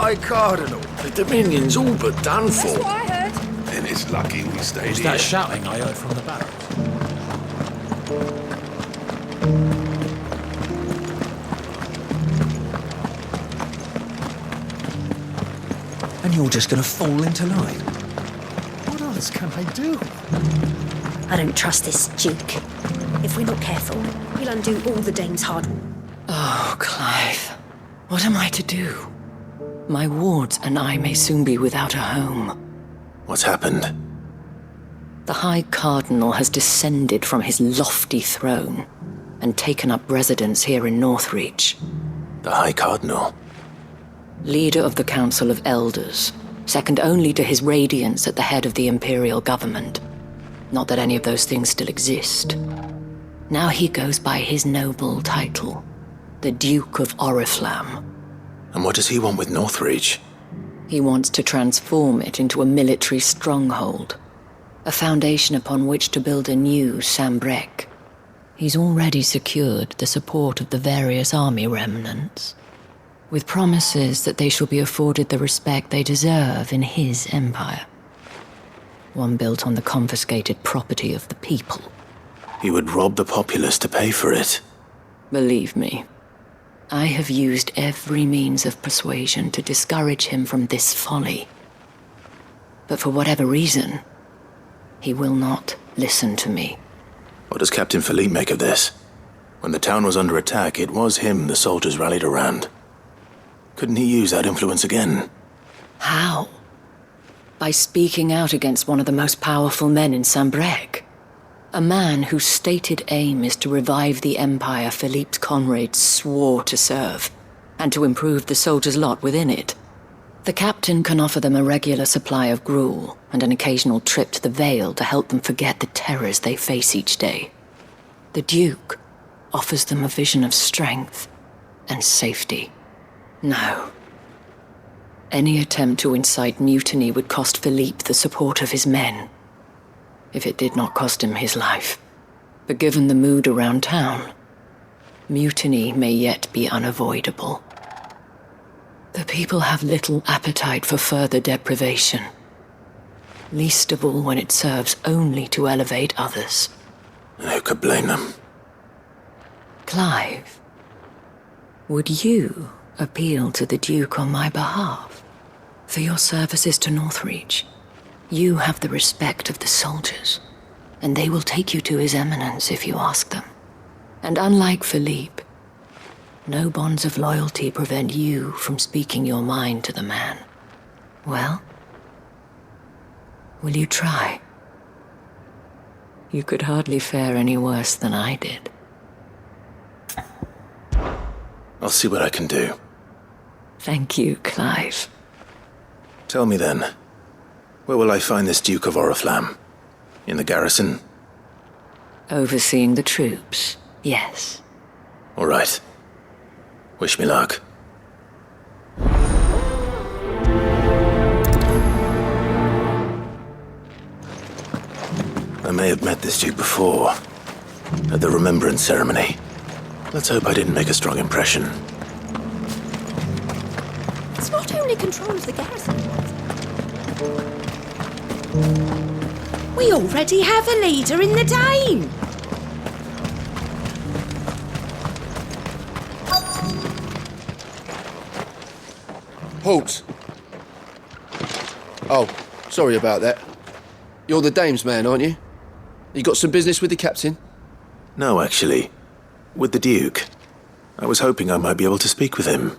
High Cardinal. The Dominion's all but done for. That's what I heard. Then it's lucky we stayed Was here. that shouting I heard from the barracks? And you're just gonna fall into line? What else can I do? I don't trust this Duke. If we're not careful, he'll undo all the Dane's hard work. Oh, Clive. What am I to do? My wards and I may soon be without a home. What's happened? The High Cardinal has descended from his lofty throne and taken up residence here in Northreach. The High Cardinal? Leader of the Council of Elders, second only to his Radiance at the head of the Imperial government. Not that any of those things still exist. Now he goes by his noble title, the Duke of Oriflamme. And what does he want with Northreach? He wants to transform it into a military stronghold, a foundation upon which to build a new Sambrec. He's already secured the support of the various army remnants, with promises that they shall be afforded the respect they deserve in his empire. One built on the confiscated property of the people. He would rob the populace to pay for it. Believe me, I have used every means of persuasion to discourage him from this folly. But for whatever reason, he will not listen to me. What does Captain Philippe make of this? When the town was under attack, it was him the soldiers rallied around. Couldn't he use that influence again? How? By speaking out against one of the most powerful men in Sambrec. A man whose stated aim is to revive the empire Philippe's comrades swore to serve, and to improve the soldiers' lot within it. The captain can offer them a regular supply of gruel, and an occasional trip to the Vale to help them forget the terrors they face each day. The Duke offers them a vision of strength and safety. No. Any attempt to incite mutiny would cost Philippe the support of his men, if it did not cost him his life. But given the mood around town, mutiny may yet be unavoidable. The people have little appetite for further deprivation, least of all when it serves only to elevate others. And who could blame them? Clive, would you appeal to the Duke on my behalf? For your services to Northreach, you have the respect of the soldiers, and they will take you to His Eminence if you ask them. And unlike Philippe, no bonds of loyalty prevent you from speaking your mind to the man. Well, will you try? You could hardly fare any worse than I did. I'll see what I can do. Thank you, Clive. Tell me then, where will I find this Duke of Oriflamme? In the garrison? Overseeing the troops, yes. All right. Wish me luck. I may have met this Duke before, at the Remembrance ceremony. Let's hope I didn't make a strong impression. It's not only control of the garrison. We already have a leader in the Dane. Halt! Oh, sorry about that. You're the dame's man, aren't you? You got some business with the captain? No, actually. With the Duke. I was hoping I might be able to speak with him.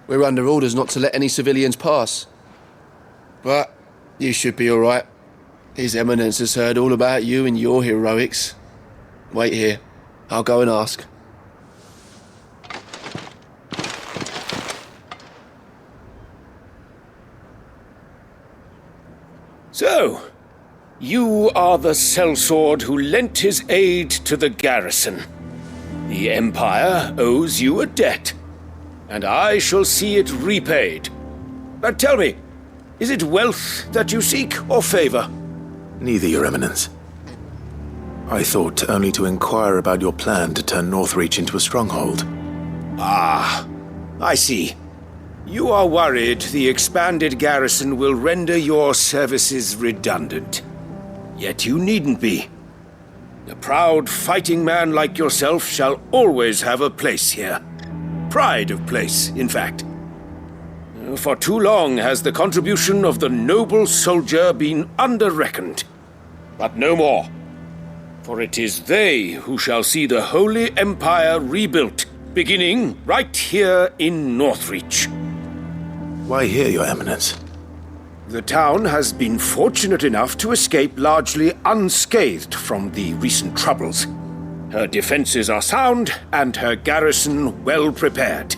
We're under orders not to let any civilians pass. But you should be all right. His Eminence has heard all about you and your heroics. Wait here. I'll go and ask. So, you are the sellsword who lent his aid to the garrison. The Empire owes you a debt, and I shall see it repaid. But tell me, is it wealth that you seek, or favor? Neither, Your Eminence. I thought only to inquire about your plan to turn Northreach into a stronghold. Ah, I see. You are worried the expanded garrison will render your services redundant. Yet you needn't be. A proud fighting man like yourself shall always have a place here. Pride of place, in fact. For too long has the contribution of the noble soldier been under-reckoned. But no more. For it is they who shall see the Holy Empire rebuilt, beginning right here in Northreach. Why here, Your Eminence? The town has been fortunate enough to escape largely unscathed from the recent troubles. Her defenses are sound, and her garrison well prepared.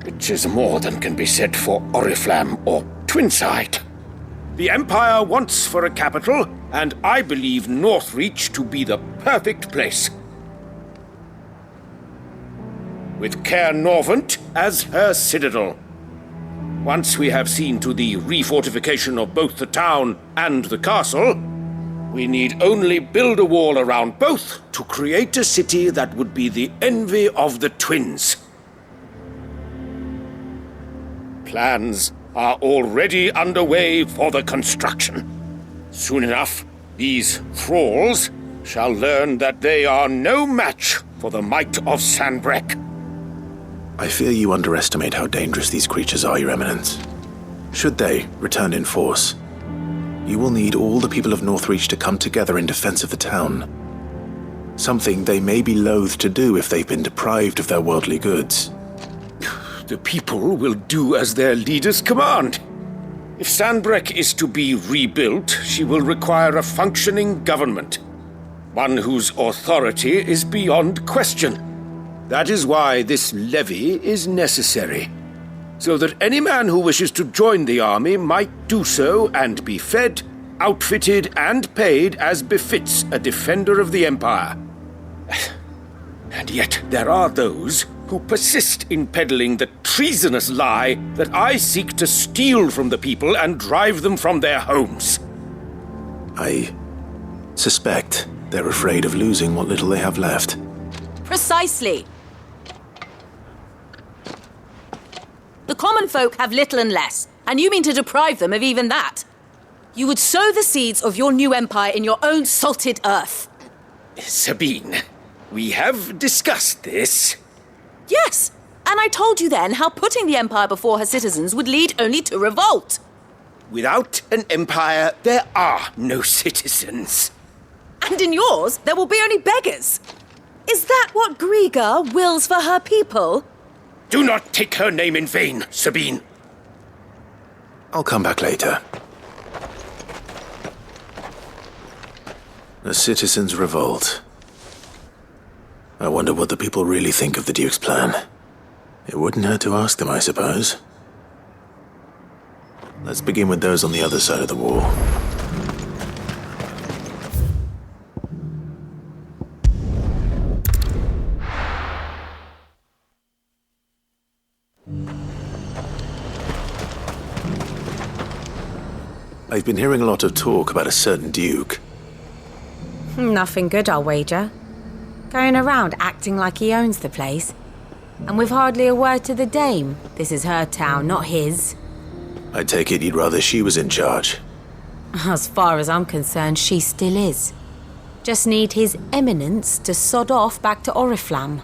Which is more than can be said for Oriflamme or Twinside. The Empire wants for a capital, and I believe Northreach to be the perfect place. With Caer Norvent as her citadel. Once we have seen to the refortification of both the town and the castle, we need only build a wall around both to create a city that would be the envy of the twins. Plans are already underway for the construction. Soon enough, these thralls shall learn that they are no match for the might of Sanbreque. I fear you underestimate how dangerous these creatures are, Your Eminence. Should they return in force, you will need all the people of Northreach to come together in defense of the town. Something they may be loath to do if they've been deprived of their worldly goods. The people will do as their leaders command. If Sanbreque is to be rebuilt, she will require a functioning government. One whose authority is beyond question. That is why this levy is necessary. So that any man who wishes to join the army might do so and be fed, outfitted, and paid as befits a defender of the Empire. And yet there are those who persist in peddling the treasonous lie that I seek to steal from the people and drive them from their homes. I suspect they're afraid of losing what little they have left. Precisely. The common folk have little and less, and you mean to deprive them of even that. You would sow the seeds of your new empire in your own salted earth. Sabine, we have discussed this. Yes, and I told you then how putting the empire before her citizens would lead only to revolt. Without an empire, there are no citizens. And in yours, there will be only beggars. Is that what Griga wills for her people? Do not take her name in vain, Sabine. I'll come back later. A citizens' revolt. I wonder what the people really think of the Duke's plan. It wouldn't hurt to ask them, I suppose. Let's begin with those on the other side of the wall. I've been hearing a lot of talk about a certain Duke. Nothing good, I'll wager. Going around acting like he owns the place. And with hardly a word to the dame. This is her town, not his. I take it you'd rather she was in charge. As far as I'm concerned, she still is. Just need his eminence to sod off back to Oriflamme.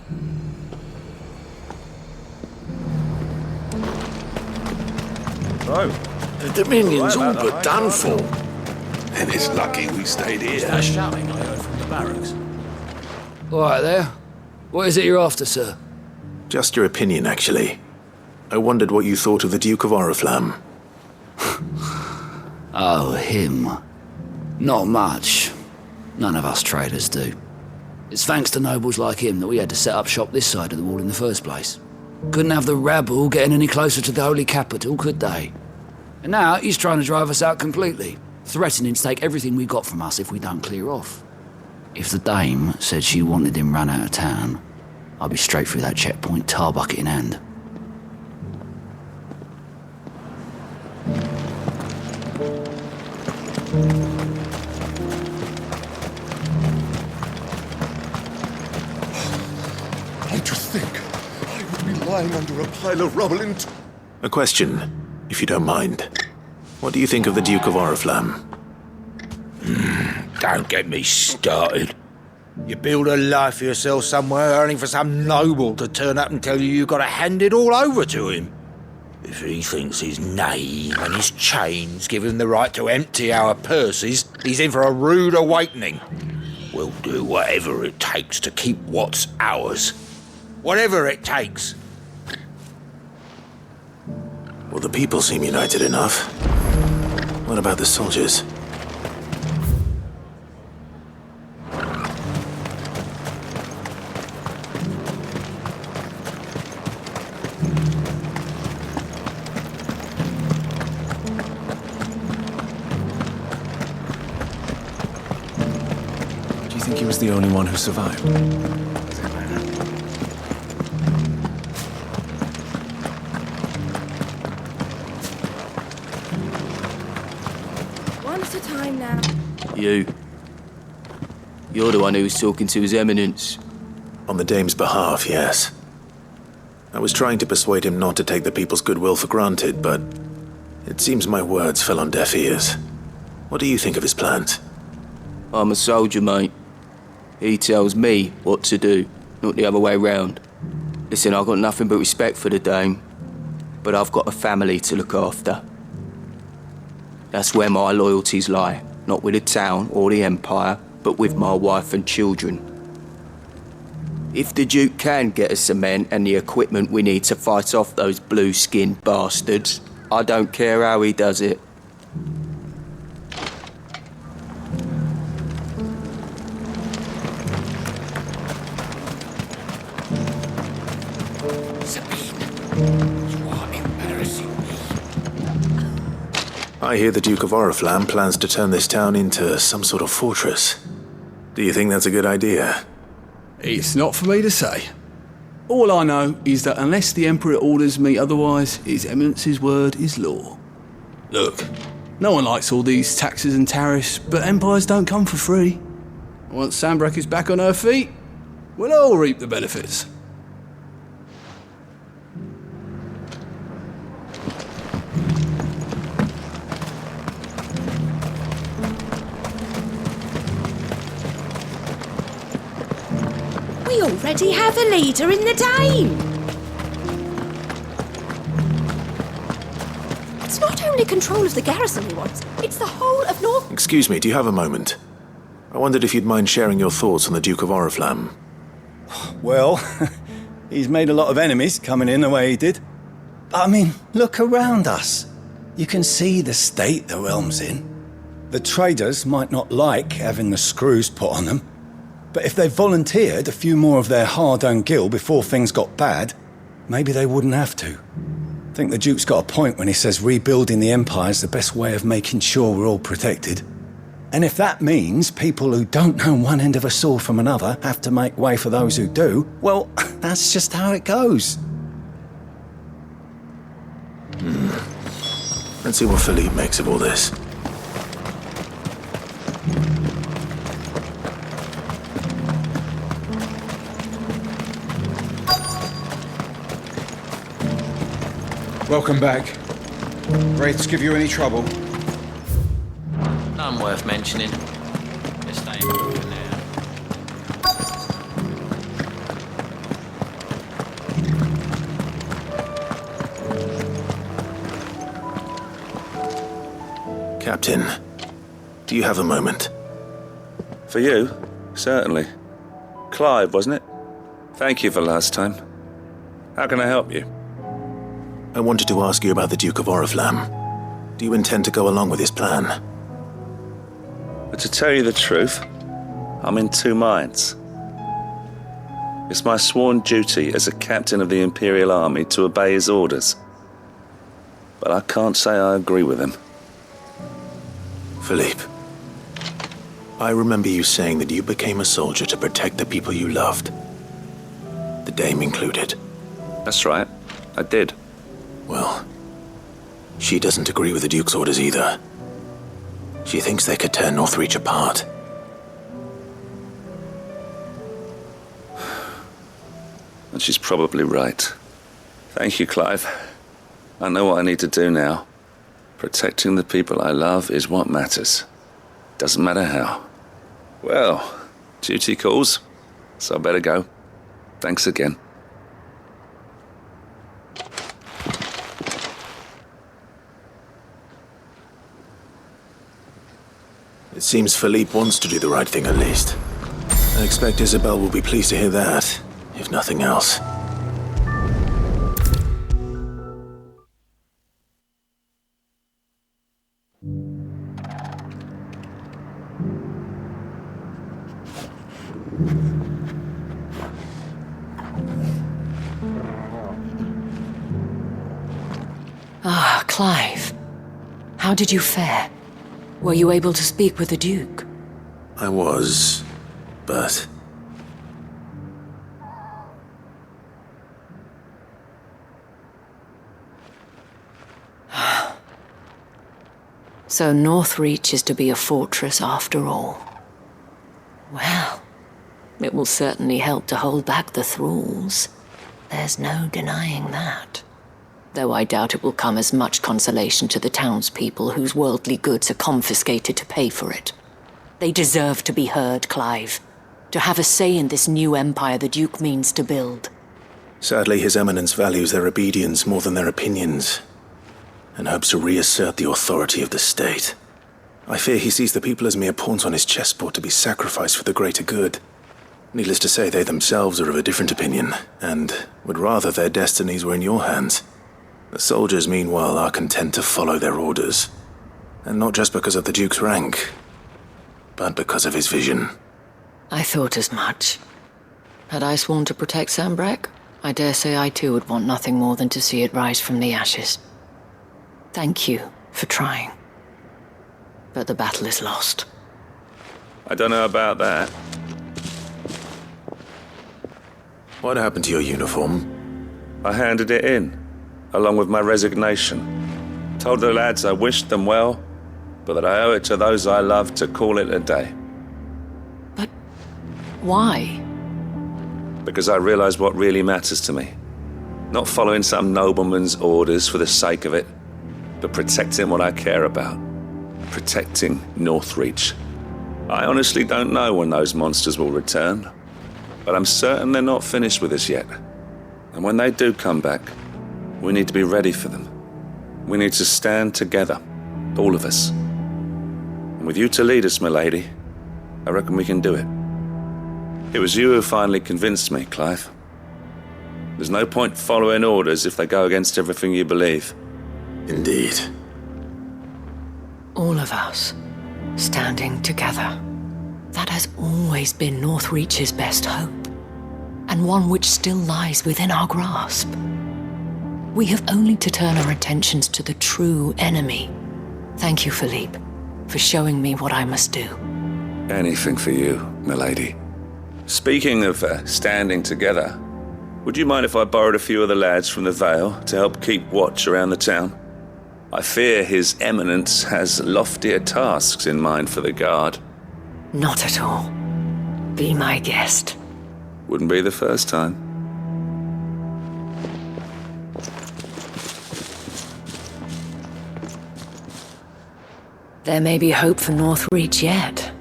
The Dominion's all but done for. And it's lucky we stayed here. That shouting I heard from the barracks. All right there. What is it you're after, sir? Just your opinion, actually. I wondered what you thought of the Duke of Oriflamme. Oh, him. Not much. None of us traders do. It's thanks to nobles like him that we had to set up shop this side of the wall in the first place. Couldn't have the rabble getting any closer to the holy capital, could they? And now he's trying to drive us out completely, threatening to take everything we got from us if we don't clear off. If the dame said she wanted him run out of town, I'd be straight through that checkpoint, tar bucket in hand. Don't you think I would be lying under a pile of rubble in... A question, if you don't mind. What do you think of the Duke of Oriflamme? Don't get me started. You build a life for yourself somewhere, only for some noble to turn up and tell you you've got to hand it all over to him. If he thinks his name and his chains give him the right to empty our purses, he's in for a rude awakening. We'll do whatever it takes to keep what's ours. Whatever it takes. Well, the people seem united enough. What about the soldiers? Do you think he was the only one who survived? One at a time now. You. You're the one who was talking to His Eminence. On the Dame's behalf, yes. I was trying to persuade him not to take the people's goodwill for granted, but it seems my words fell on deaf ears. What do you think of his plans? I'm a soldier, mate. He tells me what to do, not the other way round. Listen, I've got nothing but respect for the Dame, but I've got a family to look after. That's where my loyalties lie, not with the town or the Empire, but with my wife and children. If the Duke can get us cement and the equipment we need to fight off those blue-skinned bastards, I don't care how he does it. I hear the Duke of Oriflamme plans to turn this town into some sort of fortress. Do you think that's a good idea? It's not for me to say. All I know is that unless the Emperor orders me otherwise, His Eminence's word is law. Look, no one likes all these taxes and tariffs, but empires don't come for free. Once Sanbreque is back on her feet, we'll all reap the benefits. We already have a leader in the Dame. It's not only control of the garrison he wants, it's the whole of North... Excuse me, do you have a moment? I wondered if you'd mind sharing your thoughts on the Duke of Oriflamme. Well, he's made a lot of enemies coming in the way he did. I mean, look around us. You can see the state the realm's in. The traders might not like having the screws put on them, but if they volunteered a few more of their hard-earned gil before things got bad, maybe they wouldn't have to. I think the Duke's got a point when he says rebuilding the Empire's the best way of making sure we're all protected. And if that means people who don't know one end of a sword from another have to make way for those who do, well, that's just how it goes. Let's see what Philippe makes of all this. Welcome back. Wraiths give you any trouble? None worth mentioning. Just stay for now. Captain, do you have a moment? For you? Certainly. Clive, wasn't it? Thank you for last time. How can I help you? I wanted to ask you about the Duke of Oriflamme. Do you intend to go along with his plan? But to tell you the truth, I'm in two minds. It's my sworn duty as a captain of the Imperial Army to obey his orders. But I can't say I agree with him. Philippe, I remember you saying that you became a soldier to protect the people you loved. The Dame included. That's right, I did. Well, she doesn't agree with the Duke's orders either. She thinks they could tear Northreach apart. And she's probably right. Thank you, Clive. I know what I need to do now. Protecting the people I love is what matters. Doesn't matter how. Well, duty calls, so I better go. Thanks again. It seems Philippe wants to do the right thing at least. I expect Isabel will be pleased to hear that, if nothing else. Ah, Clive. How did you fare? Were you able to speak with the Duke? I was, but... So Northreach is to be a fortress after all. Well, it will certainly help to hold back the thralls. There's no denying that. Though I doubt it will come as much consolation to the townspeople whose worldly goods are confiscated to pay for it. They deserve to be heard, Clive. To have a say in this new empire the Duke means to build. Sadly, His Eminence values their obedience more than their opinions, and hopes to reassert the authority of the state. I fear he sees the people as mere pawns on his chessboard to be sacrificed for the greater good. Needless to say, they themselves are of a different opinion, and would rather their destinies were in your hands. The soldiers, meanwhile, are content to follow their orders. And not just because of the Duke's rank, but because of his vision. I thought as much. Had I sworn to protect Sambrek, I dare say I too would want nothing more than to see it rise from the ashes. Thank you for trying. But the battle is lost. I don't know about that. What happened to your uniform? I handed it in, along with my resignation. Told the lads I wished them well, but that I owe it to those I love to call it a day. But why? Because I realize what really matters to me. Not following some nobleman's orders for the sake of it, but protecting what I care about. Protecting Northreach. I honestly don't know when those monsters will return, but I'm certain they're not finished with us yet. And when they do come back, we need to be ready for them. We need to stand together, all of us. And with you to lead us, milady, I reckon we can do it. It was you who finally convinced me, Clive. There's no point following orders if they go against everything you believe. Indeed. All of us, standing together. That has always been Northreach's best hope, and one which still lies within our grasp. We have only to turn our attentions to the true enemy. Thank you, Philippe, for showing me what I must do. Anything for you, milady. Speaking of standing together, would you mind if I borrowed a few of the lads from the Vale to help keep watch around the town? I fear His Eminence has loftier tasks in mind for the guard. Not at all. Be my guest. Wouldn't be the first time. There may be hope for Northreach yet,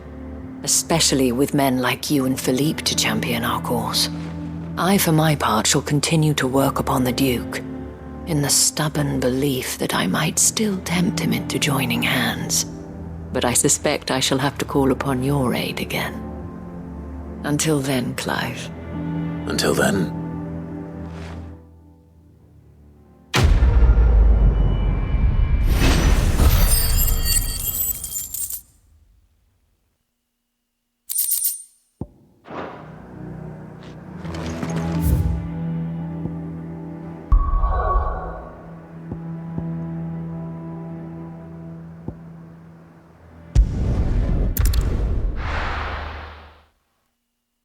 especially with men like you and Philippe to champion our cause. I, for my part, shall continue to work upon the Duke, in the stubborn belief that I might still tempt him into joining hands. But I suspect I shall have to call upon your aid again. Until then, Clive. Until then,